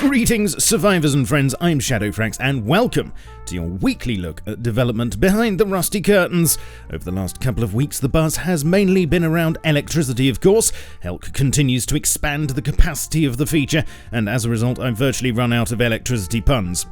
Greetings, survivors and friends, I'm Shadowfrax, and welcome to your weekly look at development behind the rusty curtains. Over the last couple of weeks, the buzz has mainly been around electricity, of course. Helk continues to expand the capacity of the feature, and as a result, I've virtually run out of electricity puns.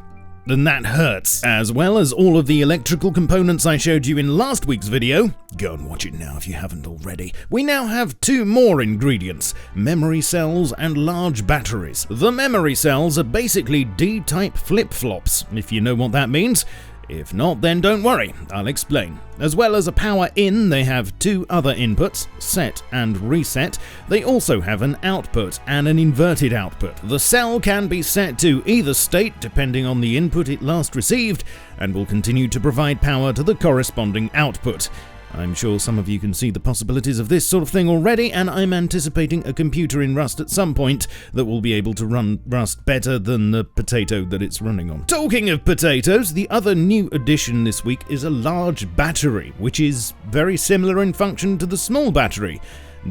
And that hurts, as well as all of the electrical components I showed you in last week's video. Go and watch it now if you haven't already. We now have two more ingredients, memory cells and large batteries. The memory cells are basically D-type flip-flops, if you know what that means. If not, then don't worry, I'll explain. As well as a power in, they have two other inputs, set and reset. They also have an output and an inverted output. The cell can be set to either state depending on the input it last received, and will continue to provide power to the corresponding output. I'm sure some of you can see the possibilities of this sort of thing already, and I'm anticipating a computer in Rust at some point that will be able to run Rust better than the potato that it's running on. Talking of potatoes, the other new addition this week is a large battery, which is very similar in function to the small battery,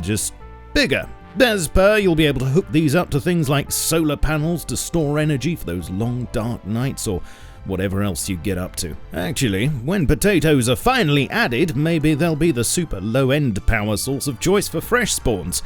just bigger. As per, you'll be able to hook these up to things like solar panels to store energy for those long dark nights or whatever else you get up to. Actually, when potatoes are finally added, maybe they'll be the super low-end power source of choice for fresh spawns.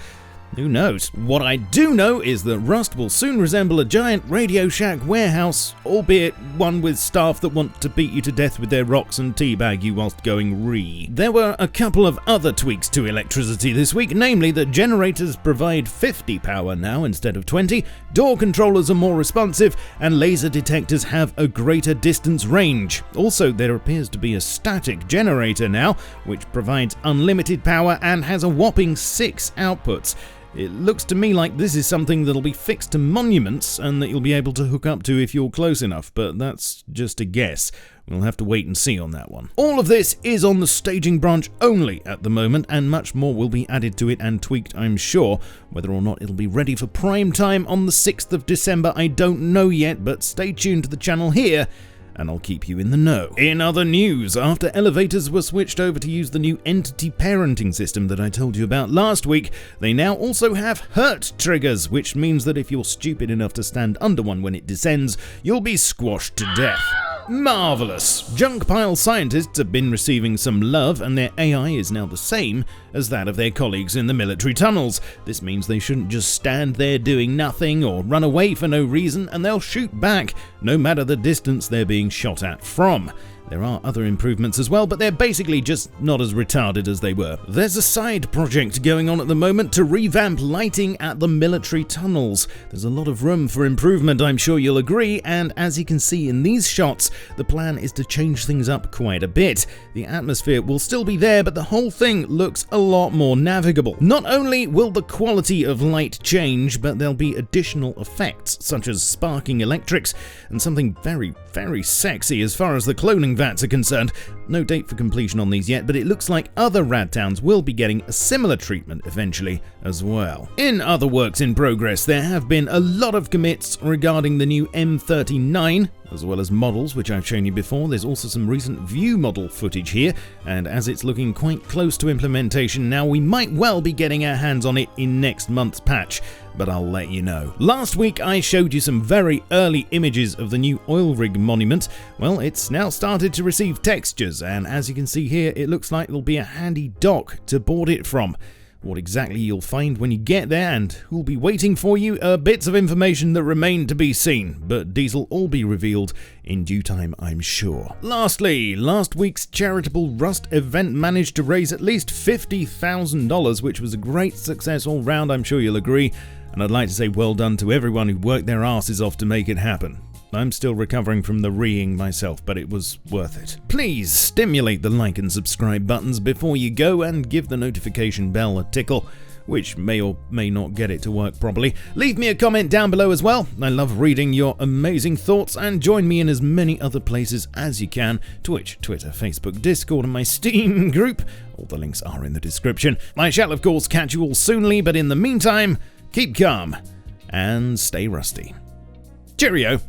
Who knows? What I do know is that Rust will soon resemble a giant Radio Shack warehouse, albeit one with staff that want to beat you to death with their rocks and teabag you whilst going ree. There were a couple of other tweaks to electricity this week, namely that generators provide 50 power now instead of 20, door controllers are more responsive, and laser detectors have a greater distance range. Also, there appears to be a static generator now, which provides unlimited power and has a whopping 6 outputs. It looks to me like this is something that'll be fixed to monuments and that you'll be able to hook up to if you're close enough, but that's just a guess. We'll have to wait and see on that one. All of this is on the staging branch only at the moment, and much more will be added to it and tweaked, I'm sure. Whether or not it'll be ready for prime time on the 6th of December, I don't know yet, but stay tuned to the channel here, and I'll keep you in the know. In other news, after elevators were switched over to use the new entity parenting system that I told you about last week, they now also have hurt triggers, which means that if you're stupid enough to stand under one when it descends, you'll be squashed to death. Marvellous! Junk pile scientists have been receiving some love, and their AI is now the same as that of their colleagues in the military tunnels. This means they shouldn't just stand there doing nothing or run away for no reason, and they'll shoot back, no matter the distance they're being shot at from. There are other improvements as well, but they're basically just not as retarded as they were. There's a side project going on at the moment to revamp lighting at the military tunnels. There's a lot of room for improvement, I'm sure you'll agree, and as you can see in these shots, the plan is to change things up quite a bit. The atmosphere will still be there, but the whole thing looks a lot more navigable. Not only will the quality of light change, but there'll be additional effects, such as sparking electrics, and something very, very sexy as far as the cloning vats are concerned. No date for completion on these yet, but it looks like other rad towns will be getting a similar treatment eventually as well. In other works in progress, there have been a lot of commits regarding the new M39, as well as models, which I've shown you before. There's also some recent view model footage here, and as it's looking quite close to implementation now, we might well be getting our hands on it in next month's patch, but I'll let you know. Last week I showed you some very early images of the new oil rig monument. Well, it's now started to receive textures, and as you can see here, it looks like there'll be a handy dock to board it from. What exactly you'll find when you get there and who'll be waiting for you are bits of information that remain to be seen, but these will all be revealed in due time, I'm sure. Lastly, last week's charitable Rust event managed to raise at least $50,000, which was a great success all round, I'm sure you'll agree, and I'd like to say well done to everyone who worked their asses off to make it happen. I'm still recovering from the reeing myself, but it was worth it. Please stimulate the like and subscribe buttons before you go, and give the notification bell a tickle, which may or may not get it to work properly. Leave me a comment down below as well. I love reading your amazing thoughts, and join me in as many other places as you can. Twitch, Twitter, Facebook, Discord, and my Steam group. All the links are in the description. I shall of course catch you all soonly, but in the meantime, keep calm and stay rusty. Cheerio!